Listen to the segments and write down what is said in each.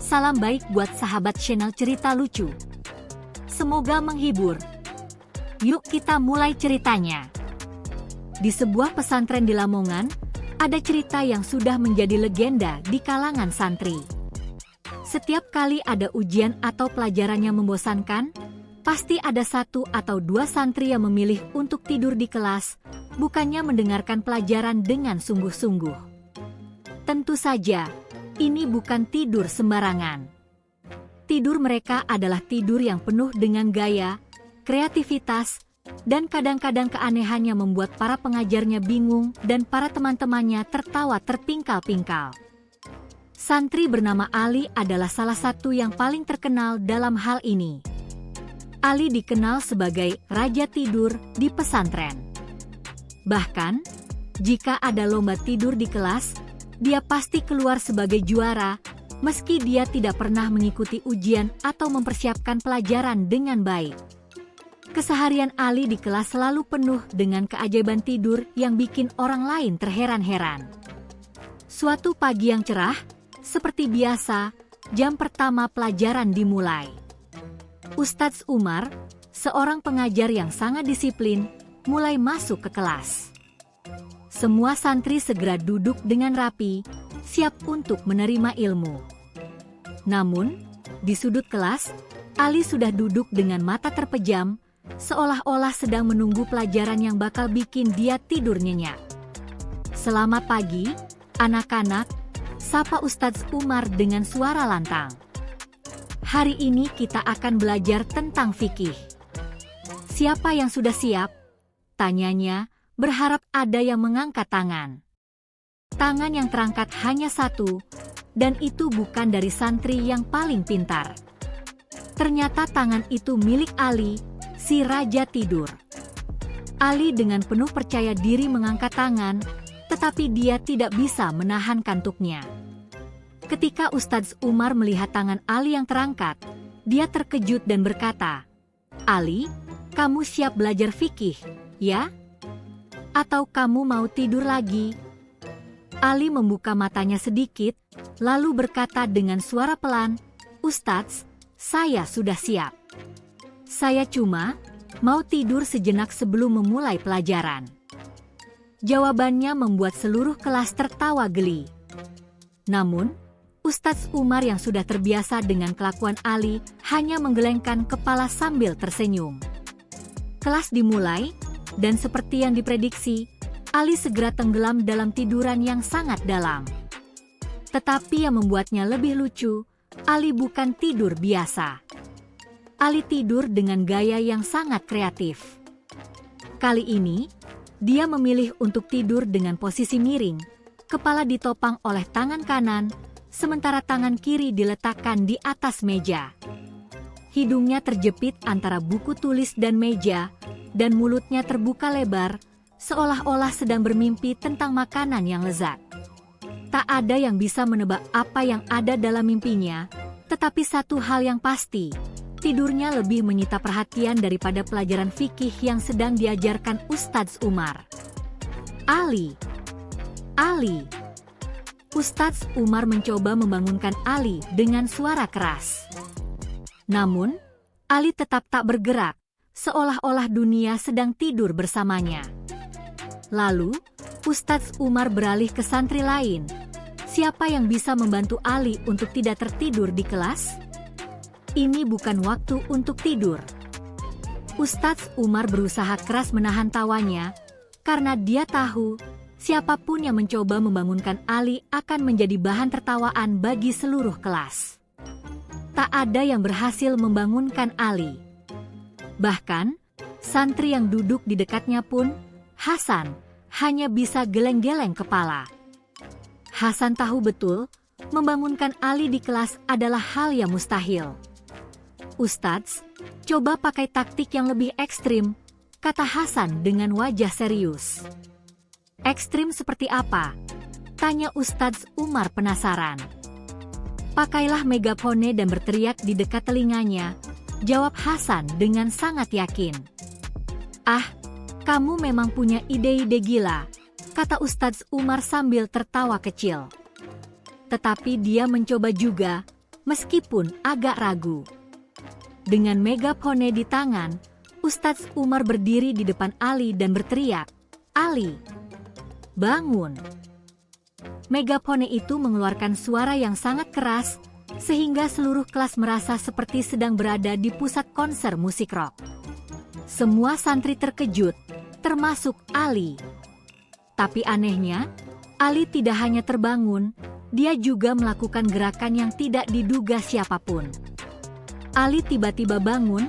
Salam baik buat sahabat channel cerita lucu. Semoga menghibur. Yuk kita mulai ceritanya. Di sebuah pesantren di Lamongan, ada cerita yang sudah menjadi legenda di kalangan santri. Setiap kali ada ujian atau pelajaran yang membosankan, pasti ada satu atau dua santri yang memilih untuk tidur di kelas, bukannya mendengarkan pelajaran dengan sungguh-sungguh. Tentu saja, ini bukan tidur sembarangan. Tidur mereka adalah tidur yang penuh dengan gaya, kreativitas, dan kadang-kadang keanehan yang membuat para pengajarnya bingung dan para teman-temannya tertawa terpingkal-pingkal. Santri bernama Ali adalah salah satu yang paling terkenal dalam hal ini. Ali dikenal sebagai raja tidur di pesantren. Bahkan, jika ada lomba tidur di kelas, dia pasti keluar sebagai juara, meski dia tidak pernah mengikuti ujian atau mempersiapkan pelajaran dengan baik. Keseharian Ali di kelas selalu penuh dengan keajaiban tidur yang bikin orang lain terheran-heran. Suatu pagi yang cerah, seperti biasa, jam pertama pelajaran dimulai. Ustadz Umar, seorang pengajar yang sangat disiplin, mulai masuk ke kelas. Semua santri segera duduk dengan rapi, siap untuk menerima ilmu. Namun, di sudut kelas, Ali sudah duduk dengan mata terpejam, seolah-olah sedang menunggu pelajaran yang bakal bikin dia tidur nyenyak. "Selamat pagi, anak-anak," sapa Ustadz Umar dengan suara lantang. "Hari ini kita akan belajar tentang fikih. Siapa yang sudah siap?" tanyanya, berharap ada yang mengangkat tangan. Tangan yang terangkat hanya satu, dan itu bukan dari santri yang paling pintar. Ternyata tangan itu milik Ali, si raja tidur. Ali dengan penuh percaya diri mengangkat tangan, tetapi dia tidak bisa menahan kantuknya. Ketika Ustadz Umar melihat tangan Ali yang terangkat, dia terkejut dan berkata, "Ali, kamu siap belajar fikih, ya? Atau kamu mau tidur lagi?" Ali membuka matanya sedikit, lalu berkata dengan suara pelan, "Ustadz, saya sudah siap. Saya cuma mau tidur sejenak sebelum memulai pelajaran." Jawabannya membuat seluruh kelas tertawa geli. Namun, Ustadz Umar yang sudah terbiasa dengan kelakuan Ali hanya menggelengkan kepala sambil tersenyum. Kelas dimulai, dan seperti yang diprediksi, Ali segera tenggelam dalam tiduran yang sangat dalam. Tetapi yang membuatnya lebih lucu, Ali bukan tidur biasa. Ali tidur dengan gaya yang sangat kreatif. Kali ini, dia memilih untuk tidur dengan posisi miring, kepala ditopang oleh tangan kanan, sementara tangan kiri diletakkan di atas meja. Hidungnya terjepit antara buku tulis dan meja, dan mulutnya terbuka lebar, seolah-olah sedang bermimpi tentang makanan yang lezat. Tak ada yang bisa menebak apa yang ada dalam mimpinya, tetapi satu hal yang pasti, tidurnya lebih menyita perhatian daripada pelajaran fikih yang sedang diajarkan Ustadz Umar. "Ali! Ali!" Ustadz Umar mencoba membangunkan Ali dengan suara keras. Namun, Ali tetap tak bergerak, seolah-olah dunia sedang tidur bersamanya. Lalu, Ustadz Umar beralih ke santri lain. Siapa yang bisa membantu Ali untuk tidak tertidur di kelas? Ini bukan waktu untuk tidur. Ustadz Umar berusaha keras menahan tawanya, karena dia tahu, siapapun yang mencoba membangunkan Ali akan menjadi bahan tertawaan bagi seluruh kelas. Tak ada yang berhasil membangunkan Ali. Bahkan, santri yang duduk di dekatnya pun, Hasan, hanya bisa geleng-geleng kepala. Hasan tahu betul, membangunkan Ali di kelas adalah hal yang mustahil. "Ustadz, coba pakai taktik yang lebih ekstrim," kata Hasan dengan wajah serius. "Ekstrim seperti apa?" tanya Ustadz Umar penasaran. "Pakailah megafone dan berteriak di dekat telinganya," jawab Hasan dengan sangat yakin. "Ah, kamu memang punya ide-ide gila," kata Ustadz Umar sambil tertawa kecil. Tetapi dia mencoba juga, meskipun agak ragu. Dengan megafone di tangan, Ustadz Umar berdiri di depan Ali dan berteriak, "Ali, bangun!" Megafone itu mengeluarkan suara yang sangat keras, sehingga seluruh kelas merasa seperti sedang berada di pusat konser musik rock. Semua santri terkejut, termasuk Ali. Tapi anehnya, Ali tidak hanya terbangun, dia juga melakukan gerakan yang tidak diduga siapapun. Ali tiba-tiba bangun,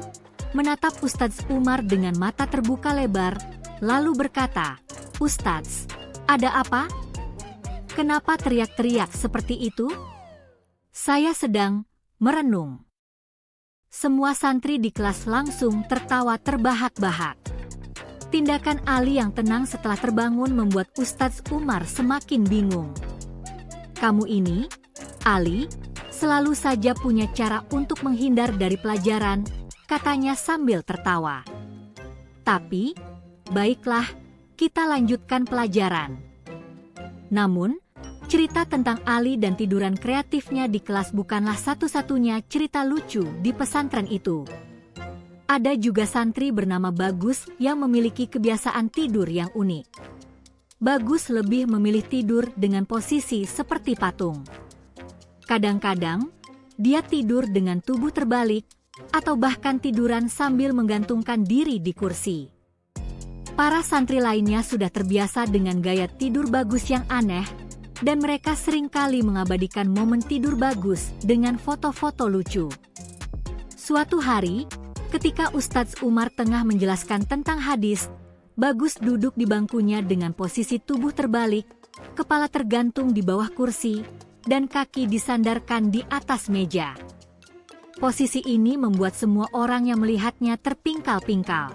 menatap Ustadz Umar dengan mata terbuka lebar, lalu berkata, "Ustadz, ada apa? Kenapa teriak-teriak seperti itu?" "Saya sedang merenung." Semua santri di kelas langsung tertawa terbahak-bahak. Tindakan Ali yang tenang setelah terbangun membuat Ustadz Umar semakin bingung. "Kamu ini, Ali, selalu saja punya cara untuk menghindar dari pelajaran," katanya sambil tertawa. "Tapi, baiklah, kita lanjutkan pelajaran." Namun, cerita tentang Ali dan tiduran kreatifnya di kelas bukanlah satu-satunya cerita lucu di pesantren itu. Ada juga santri bernama Bagus yang memiliki kebiasaan tidur yang unik. Bagus lebih memilih tidur dengan posisi seperti patung. Kadang-kadang, dia tidur dengan tubuh terbalik, atau bahkan tiduran sambil menggantungkan diri di kursi. Para santri lainnya sudah terbiasa dengan gaya tidur Bagus yang aneh, dan mereka seringkali mengabadikan momen tidur Bagus dengan foto-foto lucu. Suatu hari, ketika Ustadz Umar tengah menjelaskan tentang hadis, Bagus duduk di bangkunya dengan posisi tubuh terbalik, kepala tergantung di bawah kursi, dan kaki disandarkan di atas meja. Posisi ini membuat semua orang yang melihatnya terpingkal-pingkal.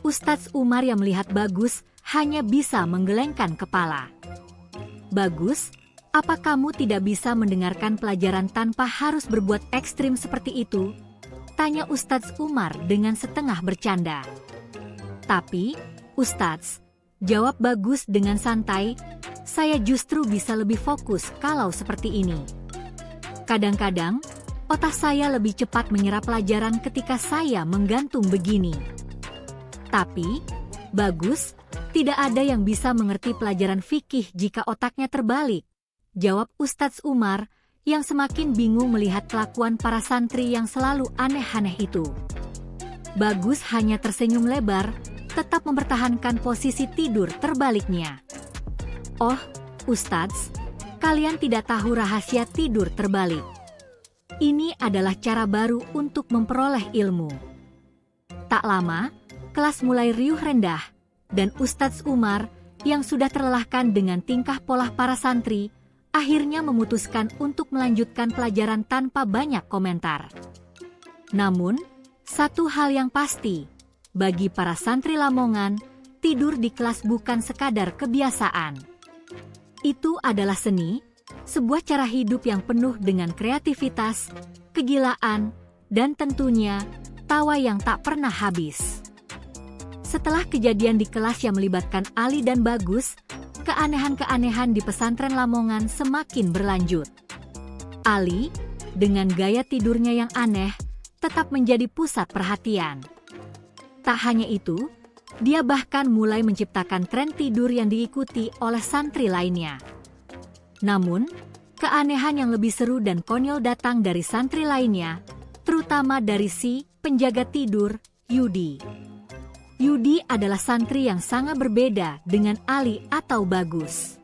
Ustadz Umar yang melihat Bagus hanya bisa menggelengkan kepala. "Bagus, apa kamu tidak bisa mendengarkan pelajaran tanpa harus berbuat ekstrim seperti itu?" tanya Ustadz Umar dengan setengah bercanda. "Tapi, Ustadz," jawab Bagus dengan santai, "saya justru bisa lebih fokus kalau seperti ini. Kadang-kadang, otak saya lebih cepat menyerap pelajaran ketika saya menggantung begini." "Tapi, Bagus, tidak ada yang bisa mengerti pelajaran fikih jika otaknya terbalik," jawab Ustadz Umar, yang semakin bingung melihat kelakuan para santri yang selalu aneh-aneh itu. Bagus hanya tersenyum lebar, tetap mempertahankan posisi tidur terbaliknya. "Oh, Ustadz, kalian tidak tahu rahasia tidur terbalik. Ini adalah cara baru untuk memperoleh ilmu." Tak lama, kelas mulai riuh rendah, dan Ustadz Umar, yang sudah terlelahkan dengan tingkah pola para santri, akhirnya memutuskan untuk melanjutkan pelajaran tanpa banyak komentar. Namun, satu hal yang pasti, bagi para santri Lamongan, tidur di kelas bukan sekadar kebiasaan. Itu adalah seni, sebuah cara hidup yang penuh dengan kreativitas, kegilaan, dan tentunya, tawa yang tak pernah habis. Setelah kejadian di kelas yang melibatkan Ali dan Bagus, keanehan-keanehan di pesantren Lamongan semakin berlanjut. Ali, dengan gaya tidurnya yang aneh, tetap menjadi pusat perhatian. Tak hanya itu, dia bahkan mulai menciptakan tren tidur yang diikuti oleh santri lainnya. Namun, keanehan yang lebih seru dan konyol datang dari santri lainnya, terutama dari si penjaga tidur, Yudi. Yudi adalah santri yang sangat berbeda dengan Ali atau Bagus.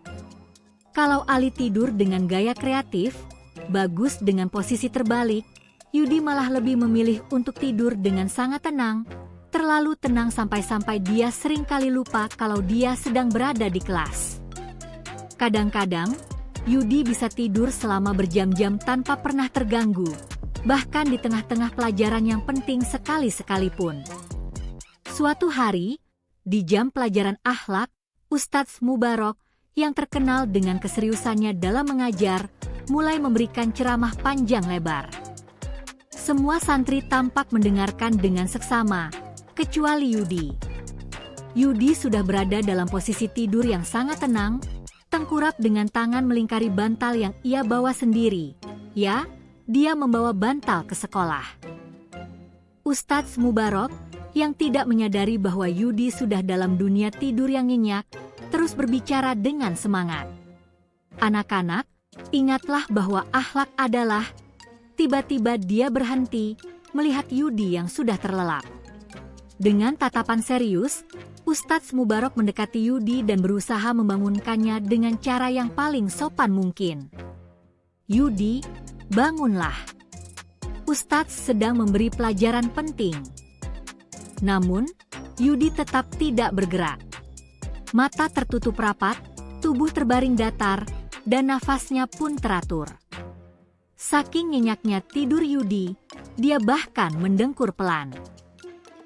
Kalau Ali tidur dengan gaya kreatif, Bagus dengan posisi terbalik, Yudi malah lebih memilih untuk tidur dengan sangat tenang, terlalu tenang sampai-sampai dia seringkali lupa kalau dia sedang berada di kelas. Kadang-kadang, Yudi bisa tidur selama berjam-jam tanpa pernah terganggu, bahkan di tengah-tengah pelajaran yang penting sekali-sekalipun. Suatu hari, di jam pelajaran akhlak, Ustadz Mubarok, yang terkenal dengan keseriusannya dalam mengajar, mulai memberikan ceramah panjang lebar. Semua santri tampak mendengarkan dengan seksama, kecuali Yudi. Yudi sudah berada dalam posisi tidur yang sangat tenang, tengkurap dengan tangan melingkari bantal yang ia bawa sendiri. Ya, dia membawa bantal ke sekolah. Ustadz Mubarok, yang tidak menyadari bahwa Yudi sudah dalam dunia tidur yang nyenyak, terus berbicara dengan semangat. "Anak-anak, ingatlah bahwa akhlak adalah..." Tiba-tiba dia berhenti, melihat Yudi yang sudah terlelap. Dengan tatapan serius, Ustadz Mubarok mendekati Yudi dan berusaha membangunkannya dengan cara yang paling sopan mungkin. "Yudi, bangunlah. Ustadz sedang memberi pelajaran penting." Namun, Yudi tetap tidak bergerak. Mata tertutup rapat, tubuh terbaring datar, dan nafasnya pun teratur. Saking nyenyaknya tidur Yudi, dia bahkan mendengkur pelan.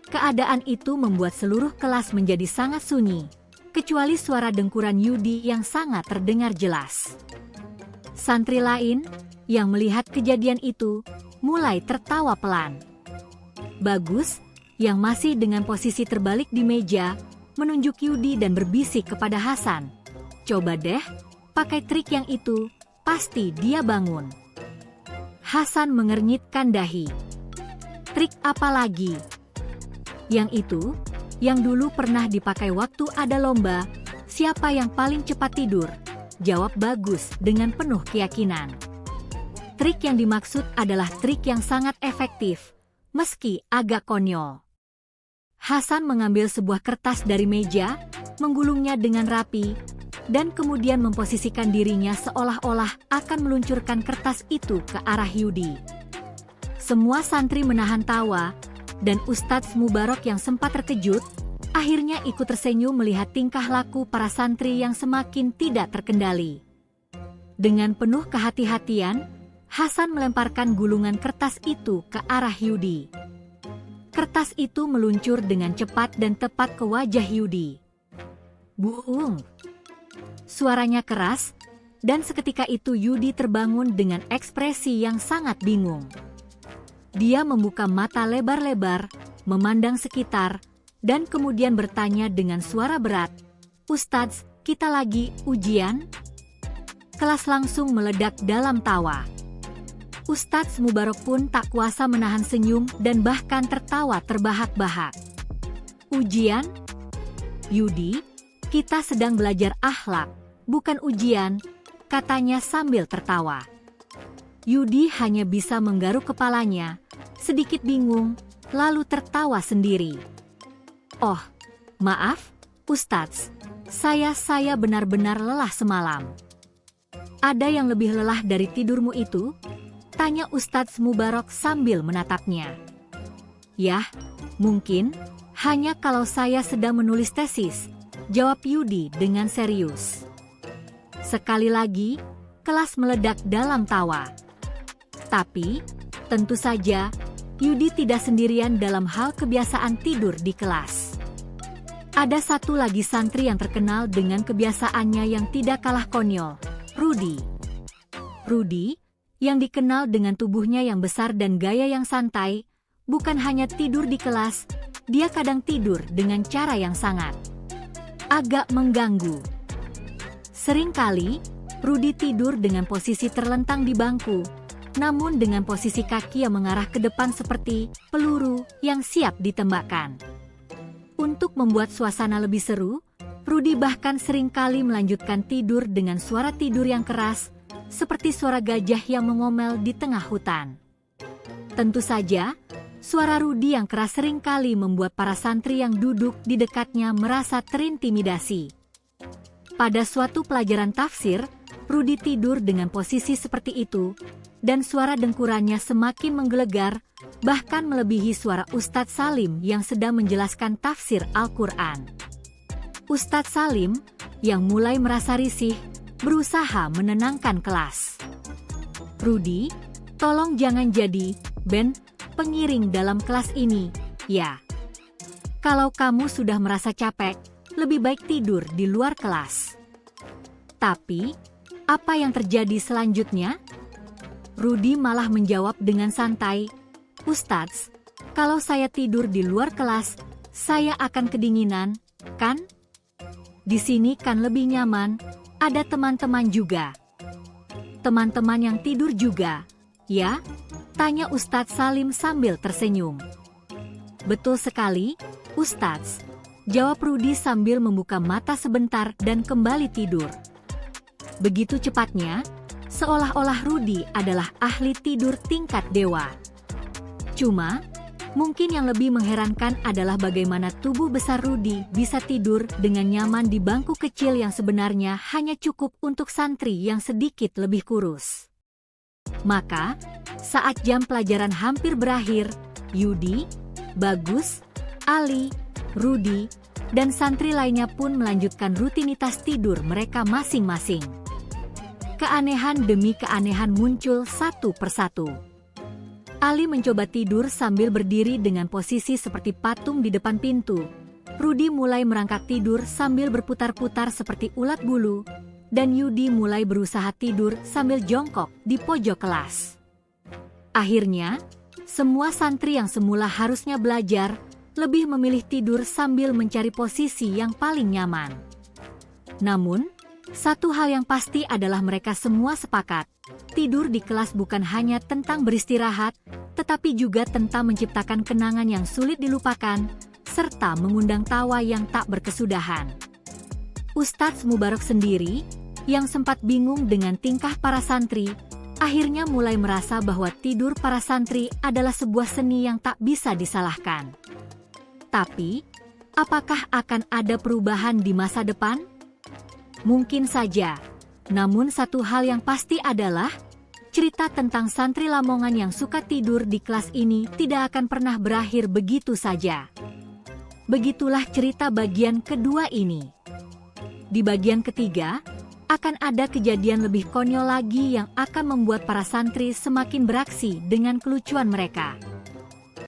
Keadaan itu membuat seluruh kelas menjadi sangat sunyi, kecuali suara dengkuran Yudi yang sangat terdengar jelas. Santri lain, yang melihat kejadian itu, mulai tertawa pelan. Bagus, yang masih dengan posisi terbalik di meja, menunjuk Yudi dan berbisik kepada Hasan, "Coba deh, pakai trik yang itu, pasti dia bangun." Hasan mengernyitkan dahi. "Trik apa lagi?" "Yang itu, yang dulu pernah dipakai waktu ada lomba, siapa yang paling cepat tidur?" jawab Bagus dengan penuh keyakinan. Trik yang dimaksud adalah trik yang sangat efektif, meski agak konyol. Hasan mengambil sebuah kertas dari meja, menggulungnya dengan rapi, dan kemudian memposisikan dirinya seolah-olah akan meluncurkan kertas itu ke arah Yudi. Semua santri menahan tawa, dan Ustadz Mubarok yang sempat terkejut, akhirnya ikut tersenyum melihat tingkah laku para santri yang semakin tidak terkendali. Dengan penuh kehati-hatian, Hasan melemparkan gulungan kertas itu ke arah Yudi. Kertas itu meluncur dengan cepat dan tepat ke wajah Yudi. "Buung!" Suaranya keras, dan seketika itu Yudi terbangun dengan ekspresi yang sangat bingung. Dia membuka mata lebar-lebar, memandang sekitar, dan kemudian bertanya dengan suara berat, "Ustadz, kita lagi ujian?" Kelas langsung meledak dalam tawa. Ustadz Mubarok pun tak kuasa menahan senyum dan bahkan tertawa terbahak-bahak. "Ujian? Yudi, kita sedang belajar akhlak, bukan ujian," katanya sambil tertawa. Yudi hanya bisa menggaruk kepalanya, sedikit bingung, lalu tertawa sendiri. "Oh, maaf, Ustadz, saya benar-benar lelah semalam." "Ada yang lebih lelah dari tidurmu itu?" tanya Ustadz Mubarok sambil menatapnya. "Yah, mungkin, hanya kalau saya sedang menulis tesis," jawab Yudi dengan serius. Sekali lagi, kelas meledak dalam tawa. Tapi, tentu saja, Yudi tidak sendirian dalam hal kebiasaan tidur di kelas. Ada satu lagi santri yang terkenal dengan kebiasaannya yang tidak kalah konyol, Rudi. Rudi, yang dikenal dengan tubuhnya yang besar dan gaya yang santai, bukan hanya tidur di kelas, dia kadang tidur dengan cara yang sangat agak mengganggu. Seringkali, Rudi tidur dengan posisi terlentang di bangku, namun dengan posisi kaki yang mengarah ke depan seperti peluru yang siap ditembakkan. Untuk membuat suasana lebih seru, Rudi bahkan seringkali melanjutkan tidur dengan suara tidur yang keras, seperti suara gajah yang mengomel di tengah hutan. Tentu saja, suara Rudi yang keras seringkali membuat para santri yang duduk di dekatnya merasa terintimidasi. Pada suatu pelajaran tafsir, Rudi tidur dengan posisi seperti itu, dan suara dengkurannya semakin menggelegar, bahkan melebihi suara Ustadz Salim yang sedang menjelaskan tafsir Al-Quran. Ustadz Salim, yang mulai merasa risih, berusaha menenangkan kelas. "Rudi, tolong jangan jadi pengiring dalam kelas ini, ya. Kalau kamu sudah merasa capek, lebih baik tidur di luar kelas." Tapi, apa yang terjadi selanjutnya? Rudi malah menjawab dengan santai, "Ustadz, kalau saya tidur di luar kelas, saya akan kedinginan, kan? Di sini kan lebih nyaman, ada teman-teman juga." Teman-teman yang tidur juga, Ya? Tanya Ustadz Salim sambil tersenyum. Betul sekali, Ustadz. Jawab Rudi sambil membuka mata sebentar dan kembali tidur. Begitu cepatnya, seolah-olah Rudi adalah ahli tidur tingkat dewa. Cuma, mungkin yang lebih mengherankan adalah bagaimana tubuh besar Rudi bisa tidur dengan nyaman di bangku kecil yang sebenarnya hanya cukup untuk santri yang sedikit lebih kurus. Maka, saat jam pelajaran hampir berakhir, Yudi, Bagus, Ali, Rudi, dan santri lainnya pun melanjutkan rutinitas tidur mereka masing-masing. Keanehan demi keanehan muncul satu persatu. Ali mencoba tidur sambil berdiri dengan posisi seperti patung di depan pintu. Rudi mulai merangkak tidur sambil berputar-putar seperti ulat bulu. Dan Yudi mulai berusaha tidur sambil jongkok di pojok kelas. Akhirnya, semua santri yang semula harusnya belajar, lebih memilih tidur sambil mencari posisi yang paling nyaman. Namun, satu hal yang pasti adalah mereka semua sepakat, tidur di kelas bukan hanya tentang beristirahat, tetapi juga tentang menciptakan kenangan yang sulit dilupakan, serta mengundang tawa yang tak berkesudahan. Ustadz Mubarak sendiri, yang sempat bingung dengan tingkah para santri, akhirnya mulai merasa bahwa tidur para santri adalah sebuah seni yang tak bisa disalahkan. Tapi, apakah akan ada perubahan di masa depan? Mungkin saja. Namun satu hal yang pasti adalah, cerita tentang santri Lamongan yang suka tidur di kelas ini tidak akan pernah berakhir begitu saja. Begitulah cerita bagian kedua ini. Di bagian ketiga, akan ada kejadian lebih konyol lagi yang akan membuat para santri semakin beraksi dengan kelucuan mereka.